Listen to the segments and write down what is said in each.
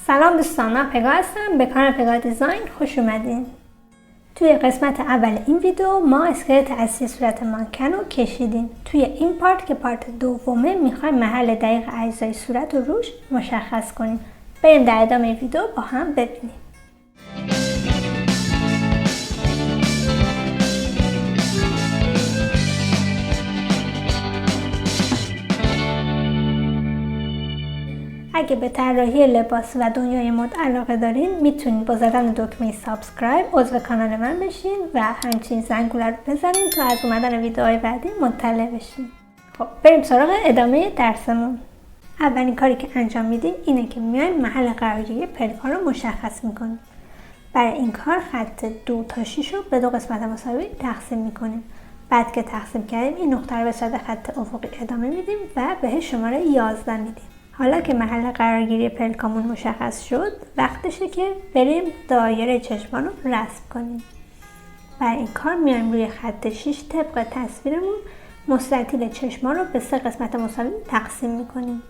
سلام دوستان، من پگاه هستم. به کانال پگاه دیزاین خوش اومدین. توی قسمت اول این ویدیو ما اسکلت اصلی صورت مانکن رو کشیدیم. توی این پارت که پارت دومه میخوایم محل دقیق اجزای صورت رو روش مشخص کنیم. بریم در ادامه ویدیو با هم ببینیم. اگه به طراحی لباس و دنیای مد علاقه دارین میتونید با زدن دکمه سابسکرایب عضو کانال من بشین و همچنین زنگوله رو بزنین تا از اومدن ویدیوهای بعدی مطلع بشین. خب بریم سراغ ادامه درسمون. اولین کاری که انجام میدیم اینه که میایم محل قرارگیری پلکا رو مشخص میکنیم. برای این کار خط 2 تا 6 رو به دو قسمت مساوی تقسیم میکنیم. بعد که تقسیم کردیم این نقطه رو به صورت خط افقی ادامه میدیم و بهش شماره 11 میدیم. حالا که محل قرارگیری پلکامون مشخص شد، وقتشه که بریم دایره چشمان رو رسم کنیم. برای این کار میایم روی خط 6 طبق تصویرمون مستطیل چشمان رو به 3 قسمت مساوی تقسیم میکنیم.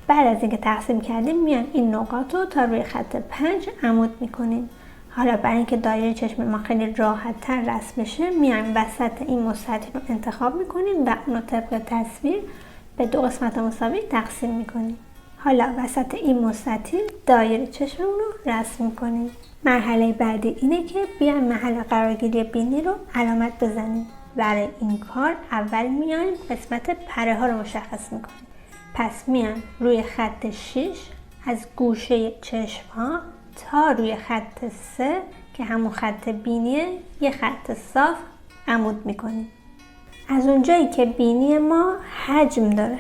بعد از اینکه تقسیم کردیم میایم این نقاط رو تا روی خط 5 عمود میکنیم. حالا برای اینکه دایره چشم ما خیلی راحت تر رسم بشه میایم وسط این مستطیل رو انتخاب میکنیم و اون رو طبق تصویر به 2 قسمت مساوی تقسیم میکنیم. حالا وسط این مستطیل دایره چشممون رو رسم میکنیم. مرحله بعدی اینه که بیایم محل قرارگیری بینی رو علامت بزنیم. برای این کار اول میایم قسمت پره ها رو مشخص میکنیم. پس میایم روی خط 6 از گوشه چشم ها تا روی خط 3 که همون خط بینیه یه خط صاف عمود میکنیم. از اونجایی که بینی ما حجم داره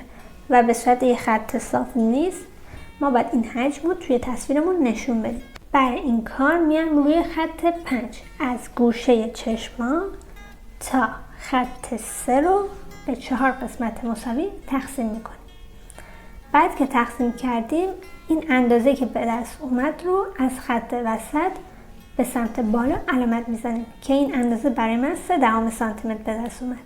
و به صورت یه خط صاف نیست، ما باید این حجم رو توی تصویرمون نشون بدیم. برای این کار میایم روی خط 5 از گوشه چشمان تا خط 3 رو به 4 قسمت مساوی تقسیم میکنیم. بعد که تقسیم کردیم این اندازه که به دست اومد رو از خط وسط به سمت بالا علامت میزنیم که این اندازه برای من 0.3 سانتی متر به دست اومد.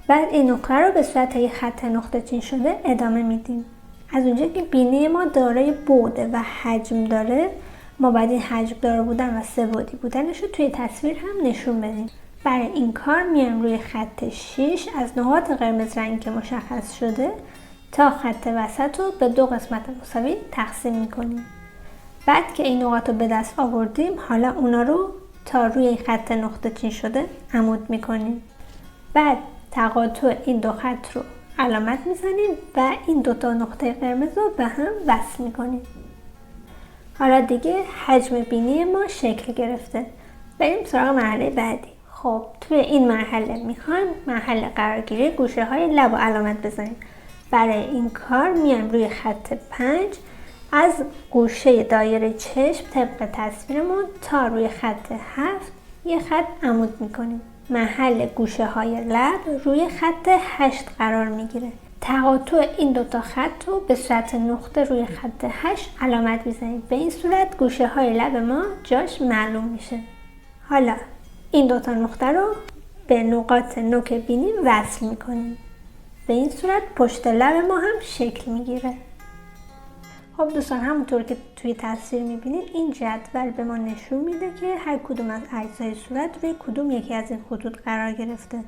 بعد این نقطه رو به صورت یک خط نقطه چین شده ادامه میدیم. از اونجا که بینی ما دارای بعد و حجم داره، ما باید این حجم داره بودن و 3 بعدی بودنش رو توی تصویر هم نشون بدیم. برای این کار میایم روی خط 6 از نقاط قرمز رنگی که مشخص شده تا خط وسط رو به 2 قسمت مساوی تقسیم میکنیم. بعد که این نقاط رو به دست آوردیم، حالا اونا رو تا روی خط نقطه چین شده عمود میکنیم. بعد تقاطع این دو خط رو علامت میزنیم و این 2 نقطه قرمز رو به هم وصل میکنیم. حالا دیگه حجم بینی ما شکل گرفته. بریم سراغ مرحله بعدی. خب توی این مرحله میخوایم محل قرارگیری گوشه های لب و علامت بزنیم. برای این کار میایم روی خط 5 از گوشه دایره چشم طبق تصویرمون تا روی خط 7 یه خط عمود میکنیم. محل گوشه های لب روی خط 8 قرار میگیره. تقاطع این 2 خط رو به صورت نقطه روی خط 8 علامت میزنیم. به این صورت گوشه های لب ما جاش معلوم میشه. حالا این 2 نقطه رو به نقاط نوک بینی وصل میکنیم. به این صورت پشت لب ما هم شکل میگیره. خب دوستان، همونطور که توی تصویر میبینید این جدول به ما نشون میده که هر کدوم از اجزای صورت روی کدوم یکی از این خطوط قرار گرفته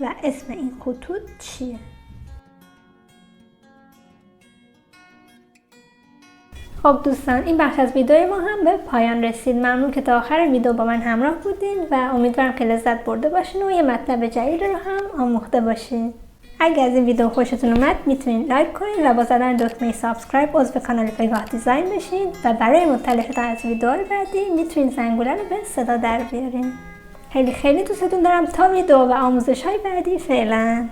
و اسم این خطوط چیه. خب دوستان، این بخش از ویدیوی ما هم به پایان رسید. ممنون که تا آخر ویدیو با من همراه بودین و امیدوارم که لذت برده باشین و یه مطلب جدید رو هم آموخته باشین. اگه از این ویدیو خوشتون اومد میتونید لایک کنین و با زدن دکمه سابسکرایب عضو کانال پگاه دیزاین بشین و برای مطلع شدن از ویدیوهای بعدی میتونید زنگوله رو به صدا در بیارین. خیلی دوستتون دارم. تا ویدیو و آموزش های بعدی، فعلا.